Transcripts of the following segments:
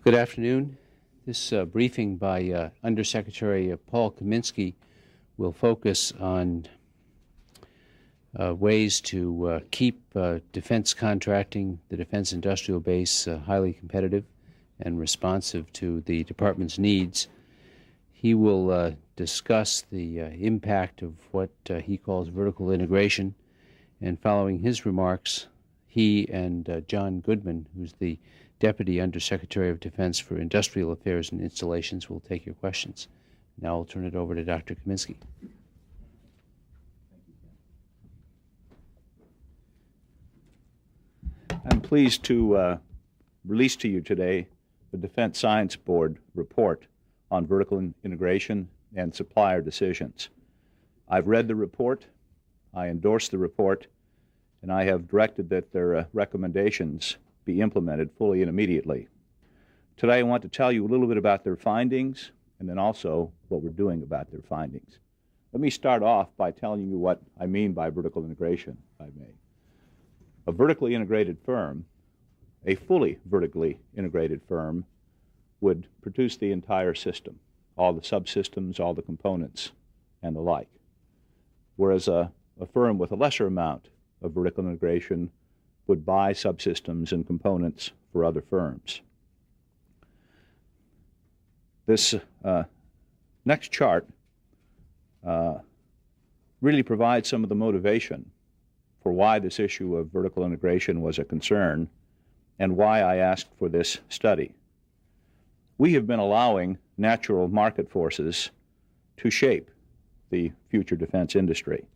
Good afternoon. This briefing by Undersecretary Paul Kaminski will focus on ways to keep defense contracting, the defense industrial base, highly competitive and responsive to the department's needs. He will discuss the impact of what he calls vertical integration, and following his remarks, he and John Goodman, who's the Deputy Undersecretary of Defense for Industrial Affairs and Installations, will take your questions. Now I'll turn it over to Dr. Kaminski. I'm pleased to release to you today the Defense Science Board report on vertical integration and supplier decisions. I've read the report, I endorse the report, and I have directed that their recommendations be implemented fully and immediately. Today I want to tell you a little bit about their findings and then also what we're doing about their findings. Let me start off by telling you what I mean by vertical integration, if I may. A vertically integrated firm, a fully vertically integrated firm, would produce the entire system, all the subsystems, all the components, and the like. Whereas a firm with a lesser amount of vertical integration would buy subsystems and components for other firms. This next chart really provides some of the motivation for why this issue of vertical integration was a concern and why I asked for this study. We have been allowing natural market forces to shape the future defense industry,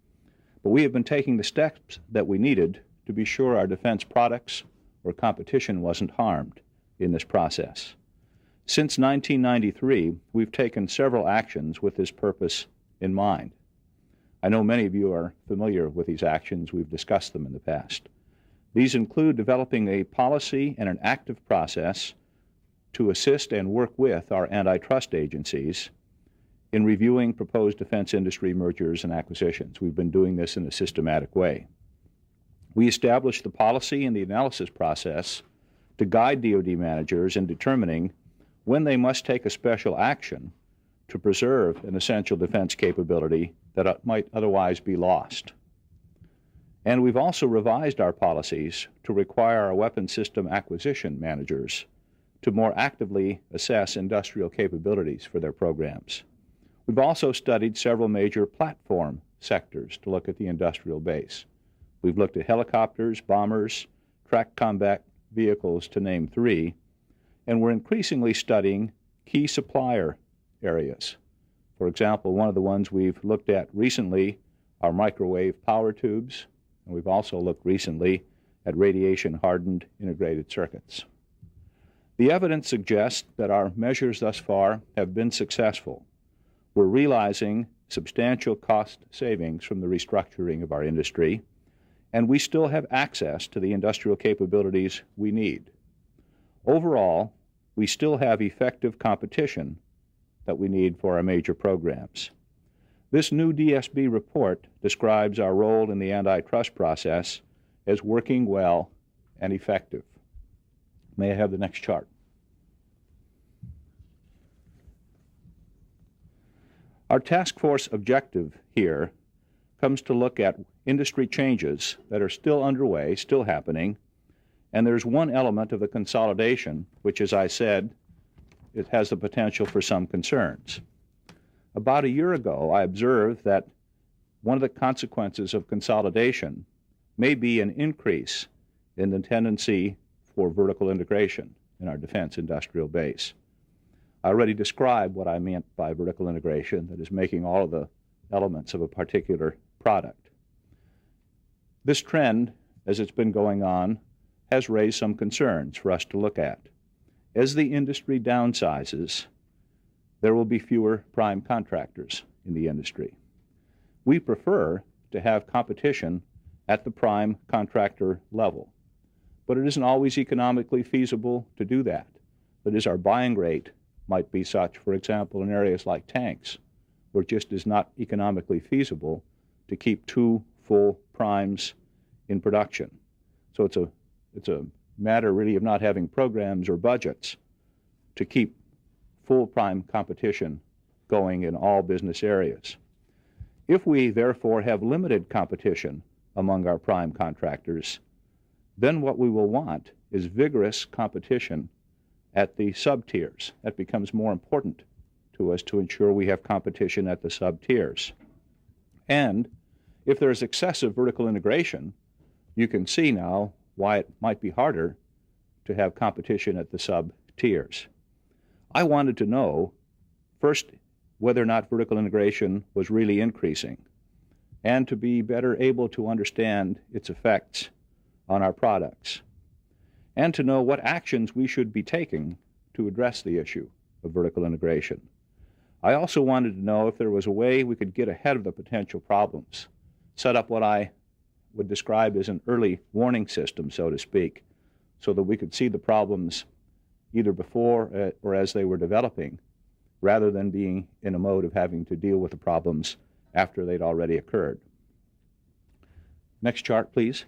but we have been taking the steps that we needed to be sure our defense products or competition wasn't harmed in this process. Since 1993, we've taken several actions with this purpose in mind. I know many of you are familiar with these actions. We've discussed them in the past. These include developing a policy and an active process to assist and work with our antitrust agencies in reviewing proposed defense industry mergers and acquisitions. We've been doing this in a systematic way. We established the policy and the analysis process to guide DoD managers in determining when they must take a special action to preserve an essential defense capability that might otherwise be lost. And we've also revised our policies to require our weapon system acquisition managers to more actively assess industrial capabilities for their programs. We've also studied several major platform sectors to look at the industrial base. We've looked at helicopters, bombers, tracked combat vehicles, to name three, and we're increasingly studying key supplier areas. For example, one of the ones we've looked at recently are microwave power tubes, and we've also looked recently at radiation-hardened integrated circuits. The evidence suggests that our measures thus far have been successful. We're realizing substantial cost savings from the restructuring of our industry, and we still have access to the industrial capabilities we need. Overall, we still have effective competition that we need for our major programs. This new DSB report describes our role in the antitrust process as working well and effective. May I have the next chart? Our task force objective here comes to look at industry changes that are still underway, still happening, and there's one element of the consolidation which, as I said, it has the potential for some concerns. About a year ago, I observed that one of the consequences of consolidation may be an increase in the tendency for vertical integration in our defense industrial base. I already described what I meant by vertical integration, that is making all of the elements of a particular product. This trend, as it's been going on, has raised some concerns for us to look at. As the industry downsizes, there will be fewer prime contractors in the industry. We prefer to have competition at the prime contractor level, but it isn't always economically feasible to do that. That is, our buying rate might be such, for example, in areas like tanks, where it just is not economically feasible to keep two full primes in production. So it's a matter really of not having programs or budgets to keep full prime competition going in all business areas. If we therefore have limited competition among our prime contractors, then what we will want is vigorous competition at the sub-tiers. That becomes more important to us to ensure we have competition at the sub-tiers. And if there's excessive vertical integration, you can see now why it might be harder to have competition at the sub-tiers. I wanted to know, first, whether or not vertical integration was really increasing, and to be better able to understand its effects on our products, and to know what actions we should be taking to address the issue of vertical integration. I also wanted to know if there was a way we could get ahead of the potential problems, set up what I would describe as an early warning system, so to speak, so that we could see the problems either before or as they were developing, rather than being in a mode of having to deal with the problems after they'd already occurred. Next chart, please.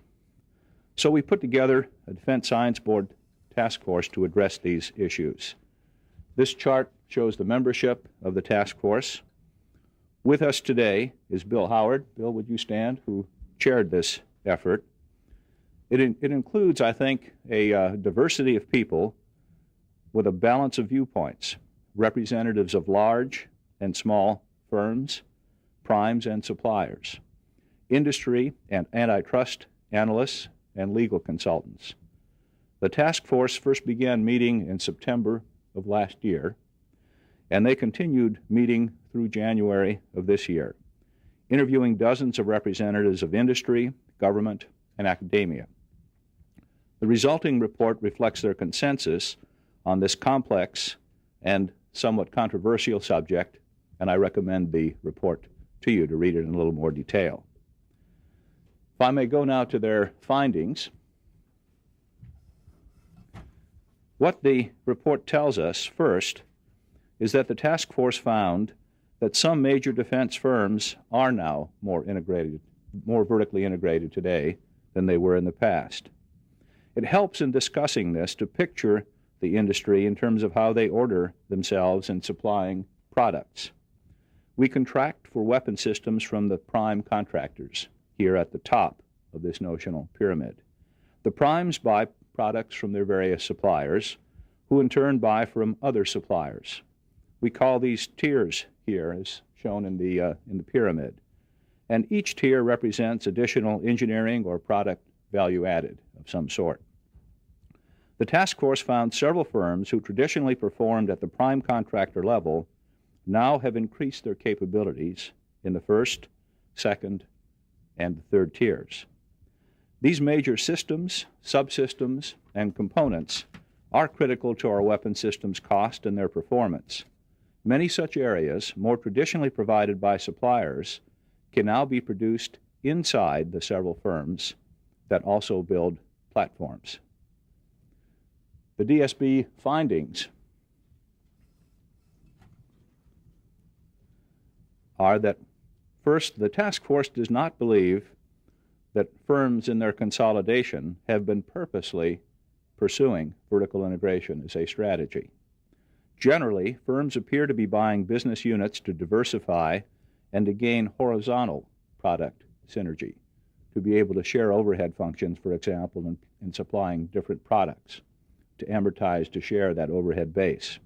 So we put together a Defense Science Board task force to address these issues. This chart shows the membership of the task force. With us today is Bill Howard. Bill, would you stand, who chaired this effort? It includes, I think, a diversity of people with a balance of viewpoints, representatives of large and small firms, primes and suppliers, industry and antitrust analysts, and legal consultants. The task force first began meeting in September of last year, and they continued meeting through January of this year, interviewing dozens of representatives of industry, government, and academia. The resulting report reflects their consensus on this complex and somewhat controversial subject, and I recommend the report to you to read it in a little more detail. If I may go now to their findings. What the report tells us first is that the task force found that some major defense firms are now more vertically integrated today than they were in the past. It helps in discussing this to picture the industry in terms of how they order themselves in supplying products. We contract for weapon systems from the prime contractors here at the top of this notional pyramid. The primes buy products from their various suppliers, who in turn buy from other suppliers. We call these tiers here, as shown in the pyramid, and each tier represents additional engineering or product value added of some sort. The task force found several firms who traditionally performed at the prime contractor level now have increased their capabilities in the first, second, and the third tiers. These major systems, subsystems, and components are critical to our weapon systems' cost and their performance. Many such areas, more traditionally provided by suppliers, can now be produced inside the several firms that also build platforms. The DSB findings are that, first, the task force does not believe that firms in their consolidation have been purposely pursuing vertical integration as a strategy. Generally, firms appear to be buying business units to diversify and to gain horizontal product synergy, to be able to share overhead functions, for example, in supplying different products, to amortize, to share that overhead base.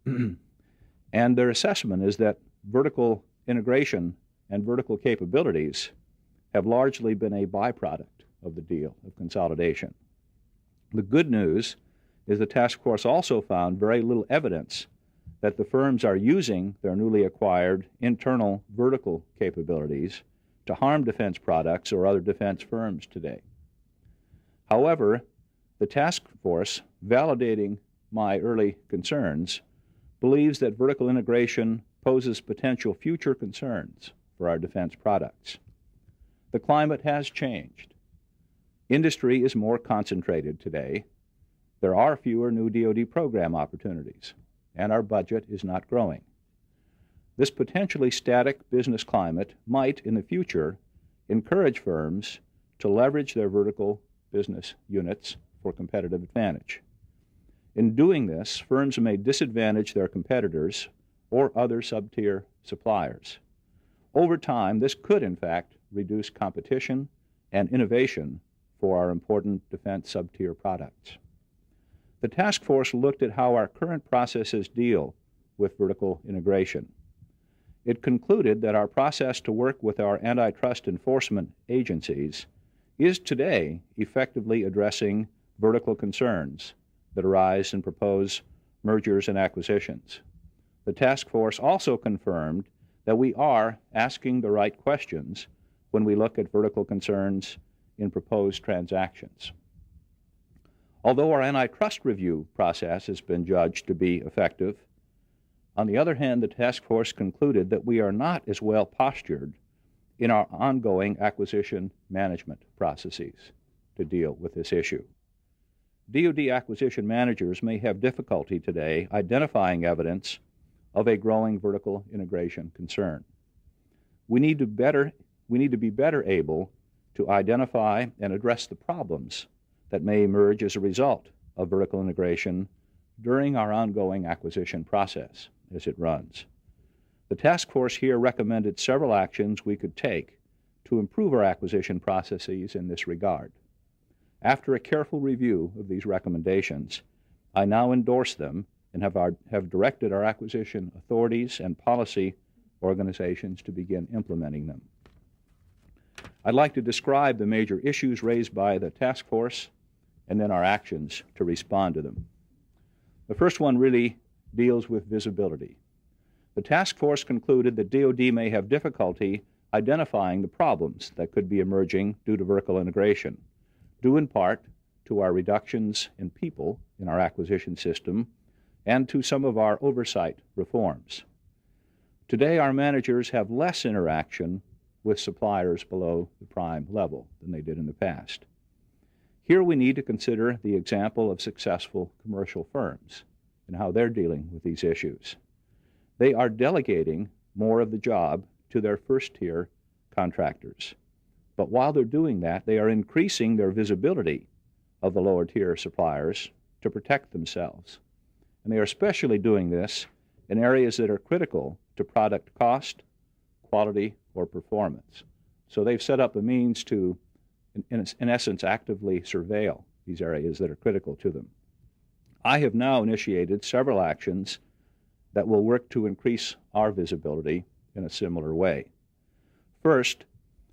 And their assessment is that vertical integration and vertical capabilities have largely been a byproduct of the deal of consolidation. The good news is the task force also found very little evidence that the firms are using their newly acquired internal vertical capabilities to harm defense products or other defense firms today. However, the task force, validating my early concerns, believes that vertical integration poses potential future concerns for our defense products. The climate has changed. Industry is more concentrated today. There are fewer new DoD program opportunities, and our budget is not growing. This potentially static business climate might, in the future, encourage firms to leverage their vertical business units for competitive advantage. In doing this, firms may disadvantage their competitors or other sub-tier suppliers. Over time, this could, in fact, reduce competition and innovation for our important defense sub-tier products. The task force looked at how our current processes deal with vertical integration. It concluded that our process to work with our antitrust enforcement agencies is today effectively addressing vertical concerns that arise in proposed mergers and acquisitions. The task force also confirmed that we are asking the right questions when we look at vertical concerns in proposed transactions. Although our antitrust review process has been judged to be effective, on the other hand, the task force concluded that we are not as well postured in our ongoing acquisition management processes to deal with this issue. DoD acquisition managers may have difficulty today identifying evidence of a growing vertical integration concern. We need to be better able to identify and address the problems that may emerge as a result of vertical integration during our ongoing acquisition process as it runs. The task force here recommended several actions we could take to improve our acquisition processes in this regard. After a careful review of these recommendations, I now endorse them and have directed our acquisition authorities and policy organizations to begin implementing them. I'd like to describe the major issues raised by the task force and then our actions to respond to them. The first one really deals with visibility. The task force concluded that DoD may have difficulty identifying the problems that could be emerging due to vertical integration, due in part to our reductions in people in our acquisition system and to some of our oversight reforms. Today, our managers have less interaction with suppliers below the prime level than they did in the past. Here we need to consider the example of successful commercial firms and how they're dealing with these issues. They are delegating more of the job to their first-tier contractors. But while they're doing that, they are increasing their visibility of the lower-tier suppliers to protect themselves. And they are especially doing this in areas that are critical to product cost, quality, or performance. So they've set up a means to, in essence, actively surveil these areas that are critical to them. I have now initiated several actions that will work to increase our visibility in a similar way. First,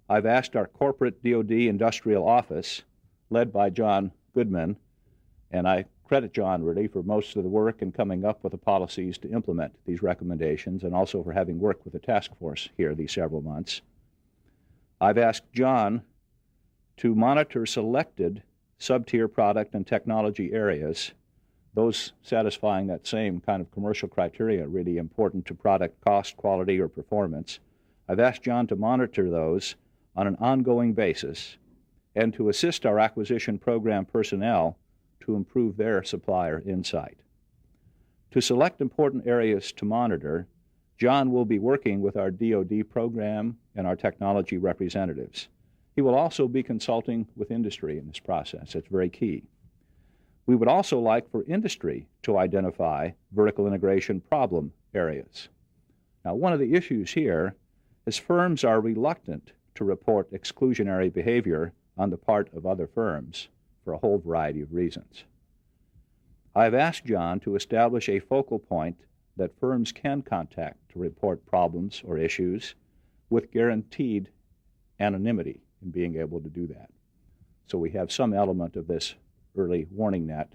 I've asked our corporate DoD industrial office, led by John Goodman, and I credit John really for most of the work in coming up with the policies to implement these recommendations and also for having worked with the task force here these several months. I've asked John to monitor selected sub-tier product and technology areas, those satisfying that same kind of commercial criteria really important to product cost, quality, or performance. I've asked John to monitor those on an ongoing basis and to assist our acquisition program personnel to improve their supplier insight. To select important areas to monitor, John will be working with our DoD program and our technology representatives. He will also be consulting with industry in this process. It's very key. We would also like for industry to identify vertical integration problem areas. Now, one of the issues here is firms are reluctant to report exclusionary behavior on the part of other firms for a whole variety of reasons. I've asked John to establish a focal point that firms can contact to report problems or issues with guaranteed anonymity in being able to do that. So we have some element of this early warning net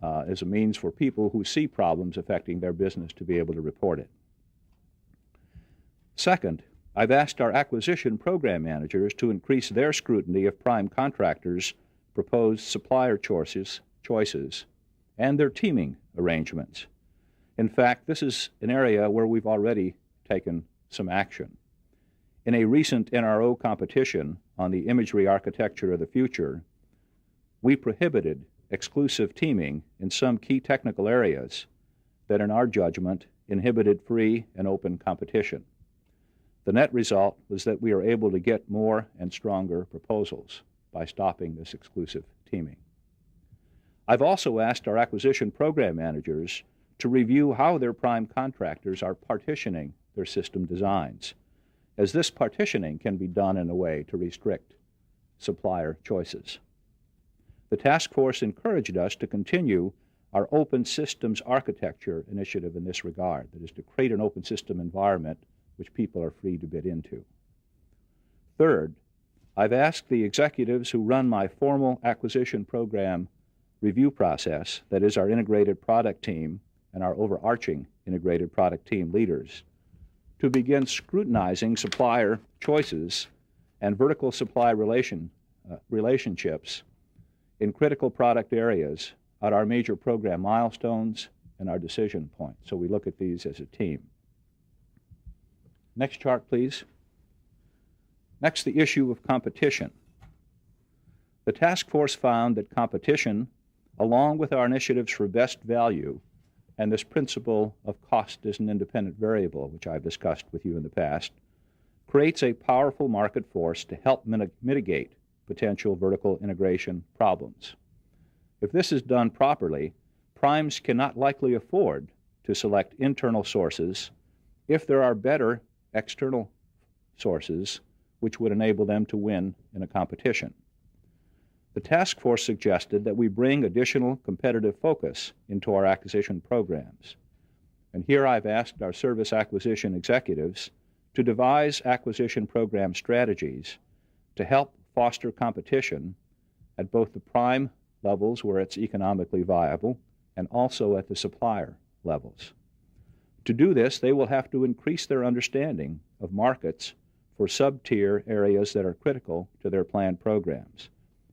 as a means for people who see problems affecting their business to be able to report it. Second, I've asked our acquisition program managers to increase their scrutiny of prime contractors' proposed supplier choices and their teaming arrangements. In fact, this is an area where we've already taken some action. In a recent NRO competition on the imagery architecture of the future, we prohibited exclusive teaming in some key technical areas that, in our judgment, inhibited free and open competition. The net result was that we are able to get more and stronger proposals by stopping this exclusive teaming. I've also asked our acquisition program managers to review how their prime contractors are partitioning their system designs, as this partitioning can be done in a way to restrict supplier choices. The task force encouraged us to continue our open systems architecture initiative in this regard, that is, to create an open system environment which people are free to bid into. Third, I've asked the executives who run my formal acquisition program review process, that is, our integrated product team and our overarching integrated product team leaders, to begin scrutinizing supplier choices and vertical supply relationships in critical product areas at our major program milestones and our decision points. So we look at these as a team. Next chart, please. Next, the issue of competition. The task force found that competition, along with our initiatives for best value and this principle of cost as an independent variable, which I've discussed with you in the past, creates a powerful market force to help mitigate potential vertical integration problems. If this is done properly, primes cannot likely afford to select internal sources if there are better external sources which would enable them to win in a competition. The task force suggested that we bring additional competitive focus into our acquisition programs. And here I've asked our service acquisition executives to devise acquisition program strategies to help foster competition at both the prime levels where it's economically viable and also at the supplier levels. To do this, they will have to increase their understanding of markets for sub-tier areas that are critical to their planned programs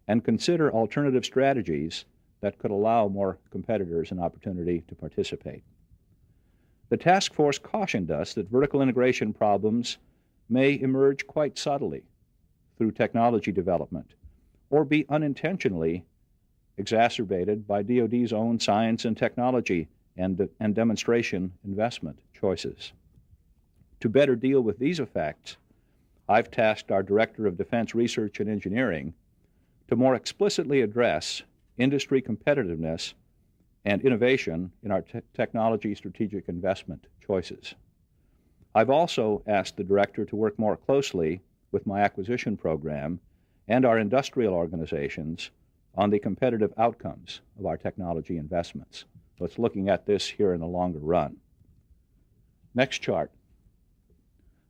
and consider alternative strategies that could allow more competitors an opportunity to participate. The task force cautioned us that vertical integration problems may emerge quite subtly through technology development or be unintentionally exacerbated by DoD's own science and technology and demonstration investment choices. To better deal with these effects, I've tasked our Director of Defense Research and Engineering to more explicitly address industry competitiveness and innovation in our technology strategic investment choices. I've also asked the Director to work more closely with my acquisition program and our industrial organizations on the competitive outcomes of our technology investments. So it's looking at this here in the longer run. Next chart.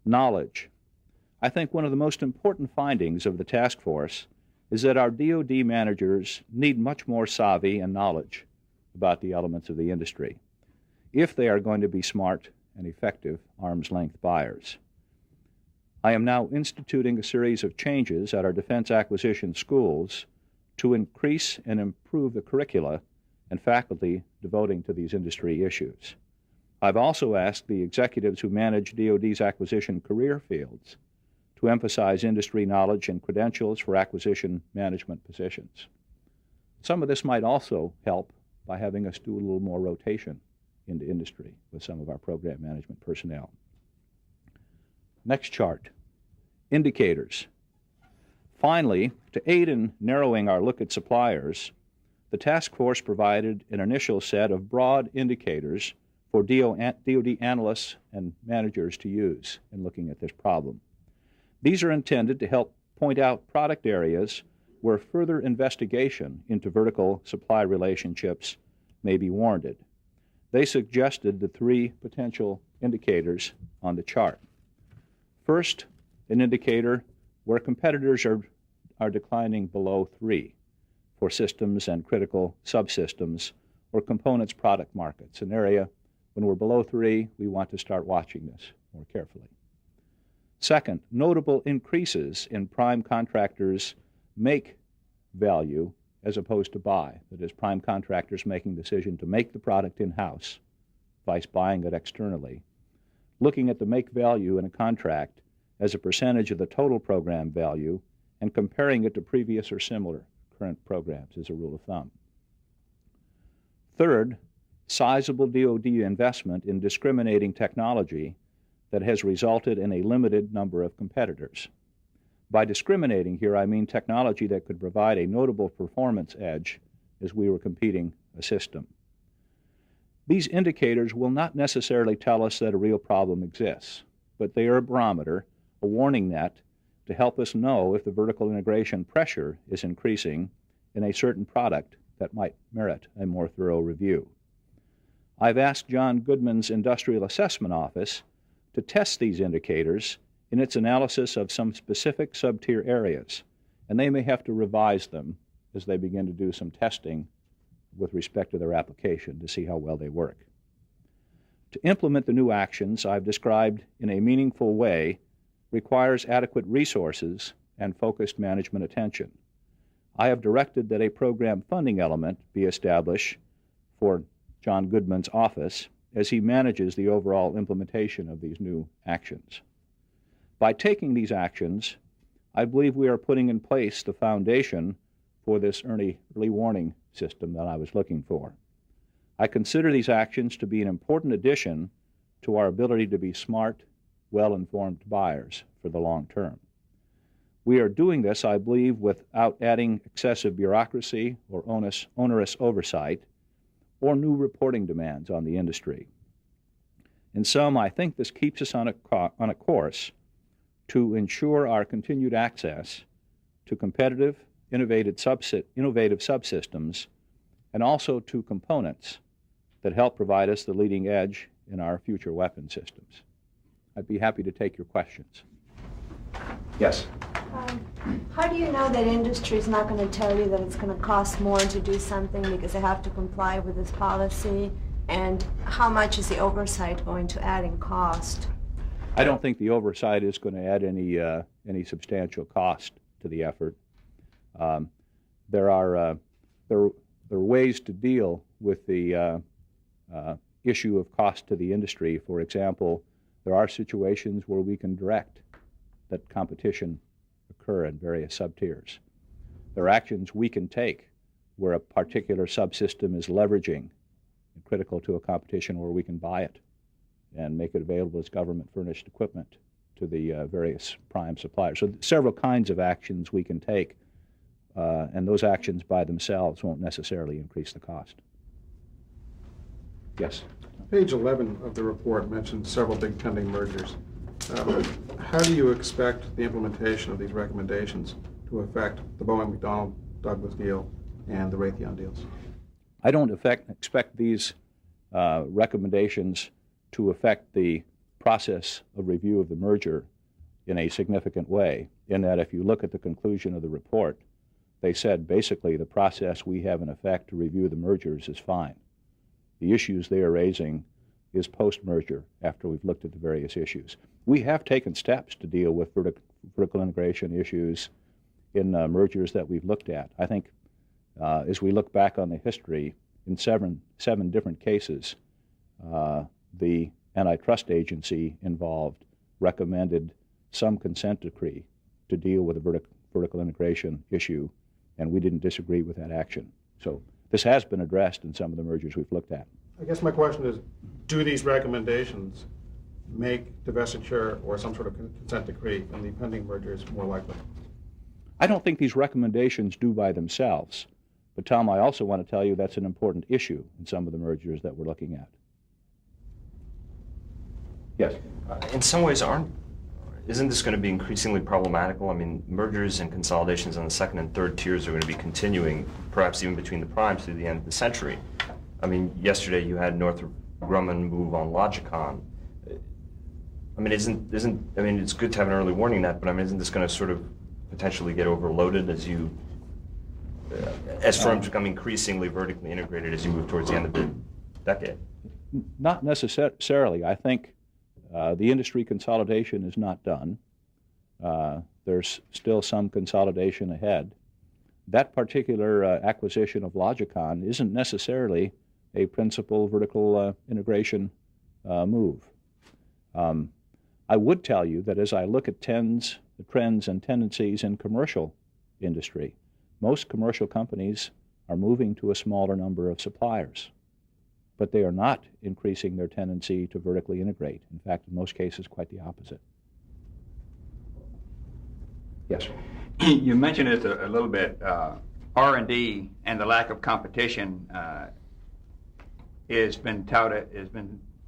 Knowledge. I think one of the most important findings of the task force is that our DoD managers need much more savvy and knowledge about the elements of the industry if they are going to be smart and effective arm's-length buyers. I am now instituting a series of changes at our defense acquisition schools to increase and improve the curricula and faculty devoting to these industry issues. I've also asked the executives who manage DoD's acquisition career fields to emphasize industry knowledge and credentials for acquisition management positions. Some of this might also help by having us do a little more rotation into industry with some of our program management personnel. Next chart. Indicators. Finally, to aid in narrowing our look at suppliers, the task force provided an initial set of broad indicators for DoD analysts and managers to use in looking at this problem. These are intended to help point out product areas where further investigation into vertical supply relationships may be warranted. They suggested the three potential indicators on the chart. First, an indicator where competitors are declining below 3 for systems and critical subsystems or components product markets, an area when we're below 3, we want to start watching this more carefully. Second, notable increases in prime contractors' make value as opposed to buy. That is, prime contractors making the decision to make the product in-house, vice buying it externally. Looking at the make value in a contract as a percentage of the total program value and comparing it to previous or similar current programs as a rule of thumb. Third, sizable DoD investment in discriminating technology that has resulted in a limited number of competitors. By discriminating here, I mean technology that could provide a notable performance edge as we were competing a system. These indicators will not necessarily tell us that a real problem exists, but they are a barometer, a warning net, to help us know if the vertical integration pressure is increasing in a certain product that might merit a more thorough review. I've asked John Goodman's Industrial Assessment Office to test these indicators in its analysis of some specific sub-tier areas, and they may have to revise them as they begin to do some testing with respect to their application to see how well they work. To implement the new actions I've described in a meaningful way requires adequate resources and focused management attention. I have directed that a program funding element be established for John Goodman's office as he manages the overall implementation of these new actions. By taking these actions, I believe we are putting in place the foundation for this early warning system that I was looking for. I consider these actions to be an important addition to our ability to be smart, well-informed buyers for the long term. We are doing this, I believe, without adding excessive bureaucracy or onerous oversight or new reporting demands on the industry. In sum, I think this keeps us on a course to ensure our continued access to competitive, innovative subsystems, and also to components that help provide us the leading edge in our future weapon systems. I'd be happy to take your questions. Yes? How do you know that industry is not going to tell you that it's going to cost more to do something because they have to comply with this policy? And how much is the oversight going to add in cost? I don't think the oversight is going to add any substantial cost to the effort. There are ways to deal with the issue of cost to the industry. For example, there are situations where we can direct that competition occur in various sub-tiers. There are actions we can take where a particular subsystem is leveraging and critical to a competition where we can buy it and make it available as government-furnished equipment to the various prime suppliers. So several kinds of actions we can take, and those actions by themselves won't necessarily increase the cost. Yes? Page 11 of the report mentions several big pending mergers. How do you expect the implementation of these recommendations to affect the Boeing-McDonnell-Douglas deal and the Raytheon deals? I don't expect these recommendations to affect the process of review of the merger in a significant way, in that if you look at the conclusion of the report, they said basically the process we have in effect to review the mergers is fine. The issues they are raising is post-merger after we've looked at the various issues. We have taken steps to deal with vertical integration issues in mergers that we've looked at. I think as we look back on the history, in seven different cases, the antitrust agency involved recommended some consent decree to deal with a vertical integration issue, and we didn't disagree with that action. So this has been addressed in some of the mergers we've looked at. I guess my question is, do these recommendations make divestiture or some sort of consent decree in the pending mergers more likely? I don't think these recommendations do by themselves. But Tom, I also want to tell you that's an important issue in some of the mergers that we're looking at. Yes? In some ways, isn't this going to be increasingly problematical? I mean, mergers and consolidations on the second and third tiers are going to be continuing, perhaps even between the primes through the end of the century. I mean, yesterday you had Northrop Grumman move on Logicon. I mean, it's good to have an early warning net, but I mean, isn't this going to sort of potentially get overloaded as firms become increasingly vertically integrated as you move towards the end of the decade? Not necessarily. I think the industry consolidation is not done. There's still some consolidation ahead. That particular acquisition of Logicon isn't necessarily a principal vertical integration move. I would tell you that as I look at the trends and tendencies in commercial industry, most commercial companies are moving to a smaller number of suppliers. but they are not increasing their tendency to vertically integrate. In fact, in most cases, quite the opposite. Yes? You mentioned it a little bit. R&D and the lack of competition has been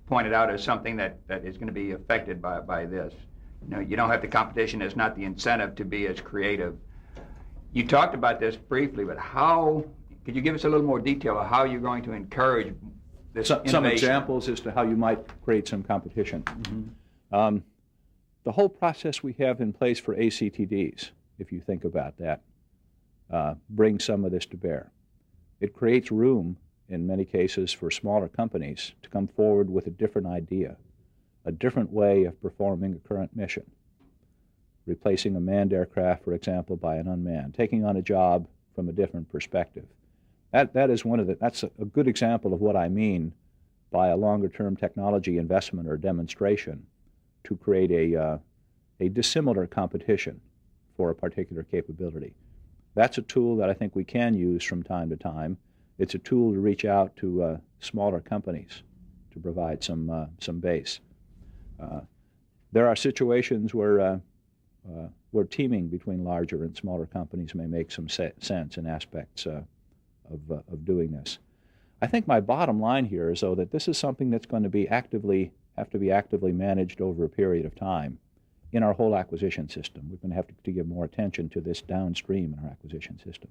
pointed out as something that is going to be affected by this. You know, you don't have the competition. There's not the incentive to be as creative. You talked about this briefly, but how, could you give us a little more detail of how you're going to encourage this innovation? Some examples as to how you might create some competition. Mm-hmm. The whole process we have in place for ACTDs, if you think about that, brings some of this to bear. It creates room, in many cases, for smaller companies to come forward with a different idea, a different way of performing a current mission. Replacing a manned aircraft, for example, by an unmanned, taking on a job from a different perspective. That's a good example of what I mean by a longer-term technology investment or demonstration to create a dissimilar competition for a particular capability. That's a tool that I think we can use from time to time. It's a tool to reach out to smaller companies to provide some base. There are situations where teaming between larger and smaller companies may make some sense in aspects of doing this. I think my bottom line here is, though, that this is something that's going to have to be actively managed over a period of time in our whole acquisition system. We're going to have to give more attention to this downstream in our acquisition system.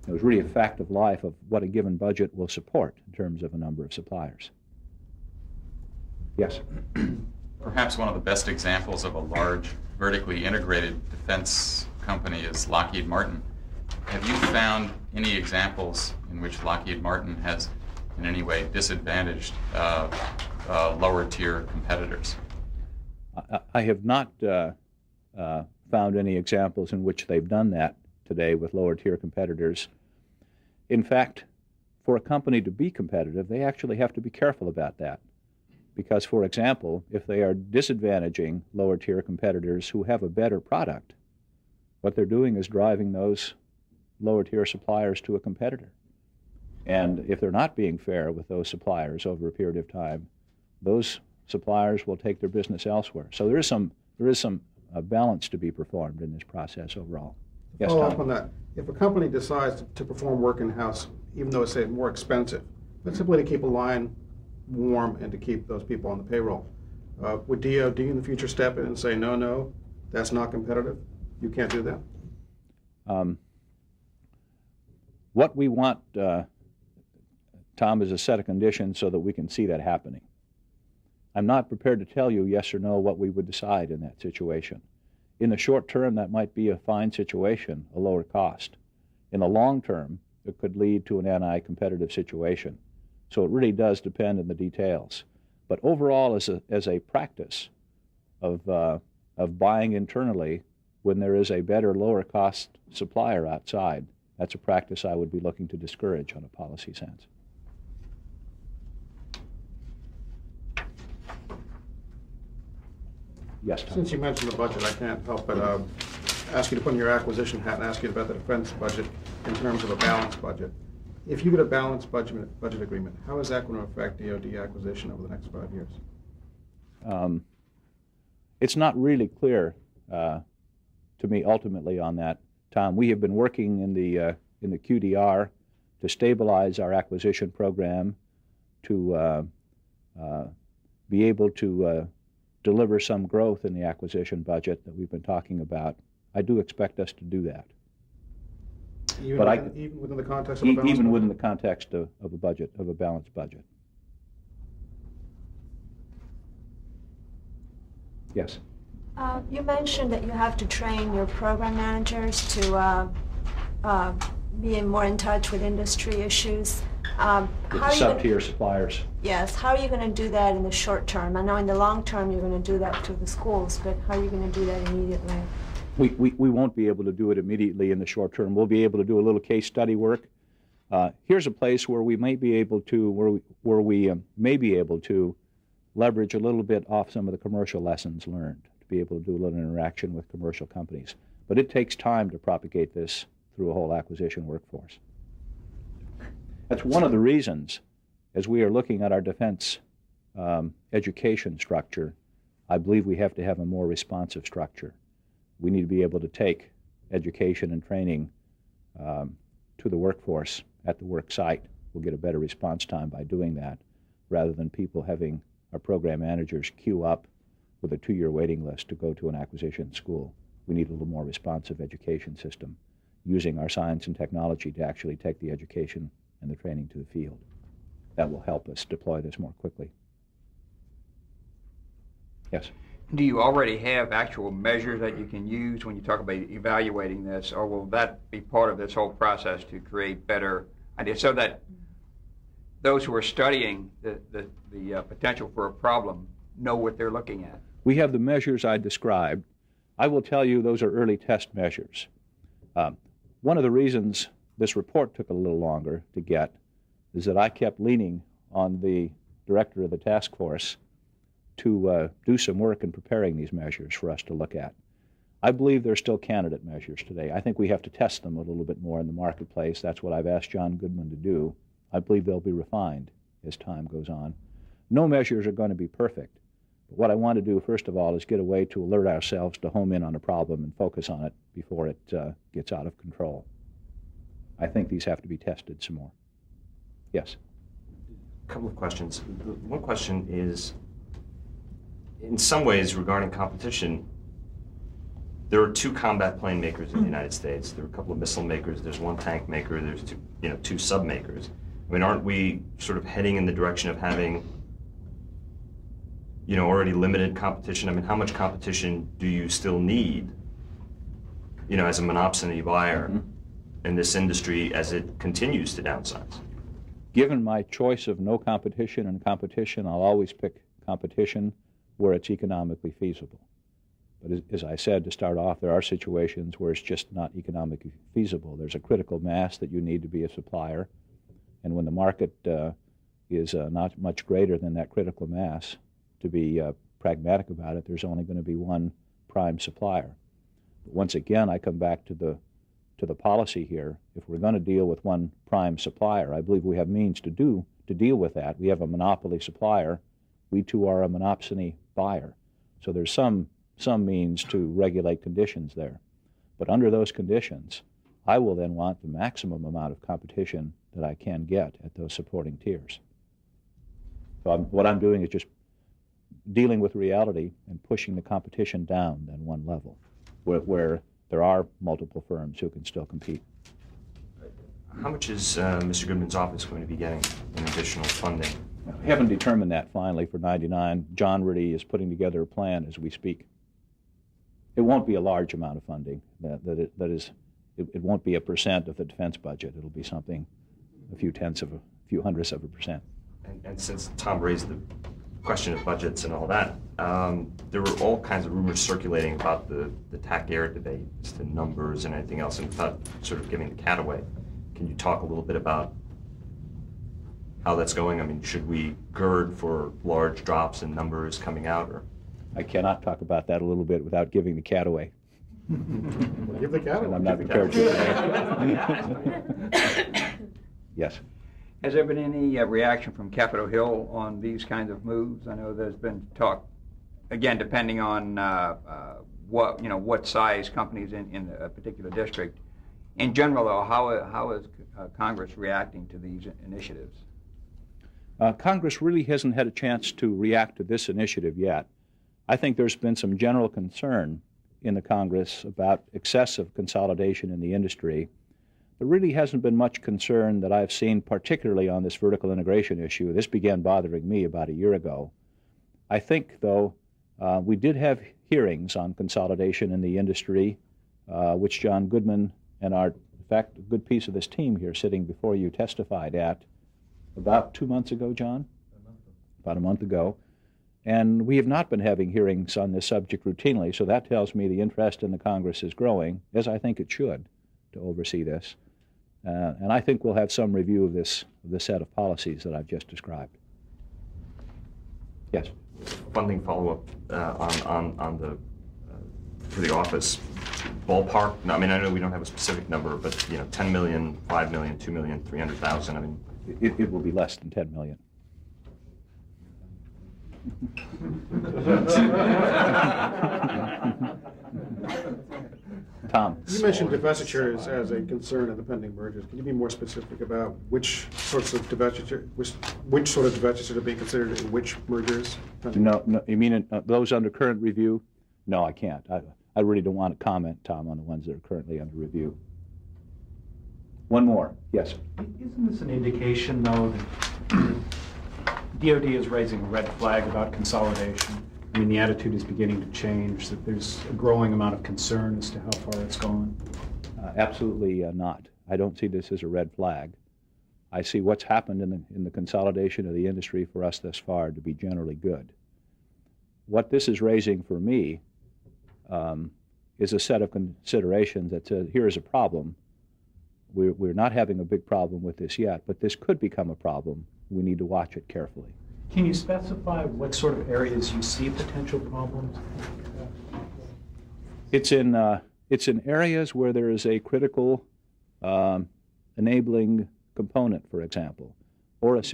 It was really a fact of life of what a given budget will support in terms of a number of suppliers. Yes? Perhaps one of the best examples of a large, vertically integrated defense company is Lockheed Martin. Have you found any examples in which Lockheed Martin has in any way disadvantaged lower-tier competitors? I have not found any examples in which they've done that today with lower-tier competitors. In fact, for a company to be competitive, they actually have to be careful about that. Because, for example, if they are disadvantaging lower-tier competitors who have a better product, what they're doing is driving those lower-tier suppliers to a competitor. And if they're not being fair with those suppliers over a period of time, those suppliers will take their business elsewhere. So there is some balance to be performed in this process overall. Yes, Follow Tom? up on that. If a company decides to perform work in-house, even though it's, say, more expensive, but simply to keep a line warm and to keep those people on the payroll, would DoD in the future step in and say, no, that's not competitive? You can't do that? What we want, Tom, is a set of conditions so that we can see that happening. I'm not prepared to tell you yes or no what we would decide in that situation. In the short term, that might be a fine situation, a lower cost. In the long term, it could lead to an anti-competitive situation. So it really does depend on the details. But overall, as a practice of buying internally when there is a better, lower-cost supplier outside, that's a practice I would be looking to discourage on a policy sense. Yes, Tom. Since you mentioned the budget, I can't help but ask you to put on your acquisition hat and ask you about the defense budget in terms of a balanced budget. If you get a balanced budget agreement, how is that going to affect DoD acquisition over the next 5 years? It's not really clear to me ultimately on that, Tom. We have been working in the QDR to stabilize our acquisition program, to be able to deliver some growth in the acquisition budget that we've been talking about. I do expect us to do that. Even within the context of a balanced budget? Even within the context of a budget, of a balanced budget. Yes. You mentioned that you have to train your program managers to be more in touch with industry issues. With the sub-tier suppliers. Yes. How are you going to do that in the short term? I know in the long term you're going to do that through the schools, but how are you going to do that immediately? We won't be able to do it immediately in the short term. We'll be able to do a little case study work. Here's a place where we may be able to leverage a little bit off some of the commercial lessons learned, to be able to do a little interaction with commercial companies. But it takes time to propagate this through a whole acquisition workforce. That's one of the reasons, as we are looking at our defense education structure, I believe we have to have a more responsive structure. We need to be able to take education and training to the workforce at the work site. We'll get a better response time by doing that, rather than people having our program managers queue up with a 2-year waiting list to go to an acquisition school. We need a little more responsive education system, using our science and technology to actually take the education and the training to the field. That will help us deploy this more quickly. Yes? Do you already have actual measures that you can use when you talk about evaluating this, or will that be part of this whole process to create better ideas so that those who are studying the potential for a problem know what they're looking at? We have the measures I described. I will tell you those are early test measures. One of the reasons this report took a little longer to get is that I kept leaning on the director of the task force to do some work in preparing these measures for us to look at. I believe they're still candidate measures today. I think we have to test them a little bit more in the marketplace. That's what I've asked John Goodman to do. I believe they'll be refined as time goes on. No measures are going to be perfect. But what I want to do, first of all, is get a way to alert ourselves to home in on a problem and focus on it before it gets out of control. I think these have to be tested some more. Yes? A couple of questions. One question is, in some ways, regarding competition, there are 2 combat plane makers in the United States. There are a couple of missile makers. There's 1 tank maker. There's 2 sub makers. I mean, aren't we sort of heading in the direction of having, already limited competition? I mean, how much competition do you still need, as a monopsony buyer in this industry as it continues to downsize? Given my choice of no competition and competition, I'll always pick competition where it's economically feasible. But as I said to start off, there are situations where it's just not economically feasible. There's a critical mass that you need to be a supplier, and when the market is not much greater than that critical mass, to be pragmatic about it, there's only going to be one prime supplier. But once again, I come back to the policy here. If we're going to deal with one prime supplier, I believe we have means to deal with that. We have a monopoly supplier. We too are a monopsony buyer. So there's some means to regulate conditions there. But under those conditions, I will then want the maximum amount of competition that I can get at those supporting tiers. So what I'm doing is just dealing with reality and pushing the competition down then one level, where there are multiple firms who can still compete. How much is Mr. Goodman's office going to be getting in additional funding? We haven't determined that finally for 99. John really is putting together a plan as we speak. It won't be a large amount of funding. It won't be 1% of the defense budget. It'll be something, a few hundredths of a percent. And since Tom raised the question of budgets and all that, there were all kinds of rumors circulating about the TAC air debate as to numbers and anything else, and without sort of giving the cat away, can you talk a little bit about how that's going? I mean, should we gird for large drops in numbers coming out? Or I cannot talk about that a little bit without giving the cat away. Well, give the cat away. And I'm not prepared to. Yes. Has there been any reaction from Capitol Hill on these kinds of moves? I know there's been talk, again, depending on what size companies in a particular district. In general, though, how is Congress reacting to these initiatives? Congress really hasn't had a chance to react to this initiative yet. I think there's been some general concern in the Congress about excessive consolidation in the industry. There really hasn't been much concern that I've seen, particularly on this vertical integration issue. This began bothering me about a year ago. I think, though, we did have hearings on consolidation in the industry, which John Goodman and in fact, a good piece of this team here sitting before you testified at about 2 months ago, John? About a month ago. And we have not been having hearings on this subject routinely, so that tells me the interest in the Congress is growing, as I think it should, to oversee this. And I think we'll have some review of this set of policies that I've just described. Yes? Funding follow-up for the office. Ballpark? No, I mean, I know we don't have a specific number, but 10 million, 5 million, 2 million, 300,000. I mean, It will be less than 10 million. Tom. You mentioned divestitures as a concern in the pending mergers. Can you be more specific about which sorts of divestiture, which sort of divestitures are being considered in which mergers? No, you mean those under current review? No, I can't. I really don't want to comment, Tom, on the ones that are currently under review. One more. Yes. Isn't this an indication, though, that DoD is raising a red flag about consolidation? I mean, the attitude is beginning to change, that there's a growing amount of concern as to how far it's gone. Absolutely not. I don't see this as a red flag. I see what's happened in the consolidation of the industry for us thus far to be generally good. What this is raising for me is a set of considerations that says, here is a problem. We're not having a big problem with this yet, but this could become a problem. We need to watch it carefully. Can you specify what sort of areas you see potential problems? It's in areas where there is a critical enabling component, for example, or let's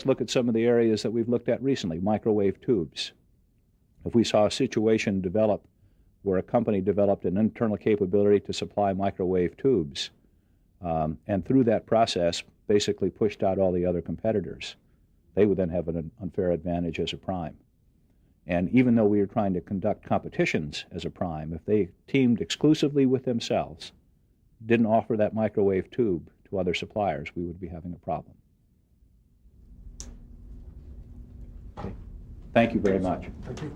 look at some of the areas that we've looked at recently, microwave tubes. If we saw a situation develop where a company developed an internal capability to supply microwave tubes, and through that process basically pushed out all the other competitors, they would then have an unfair advantage as a prime. And even though we were trying to conduct competitions as a prime, if they teamed exclusively with themselves, didn't offer that microwave tube to other suppliers, we would be having a problem. Okay. Thank you very much. Thank you.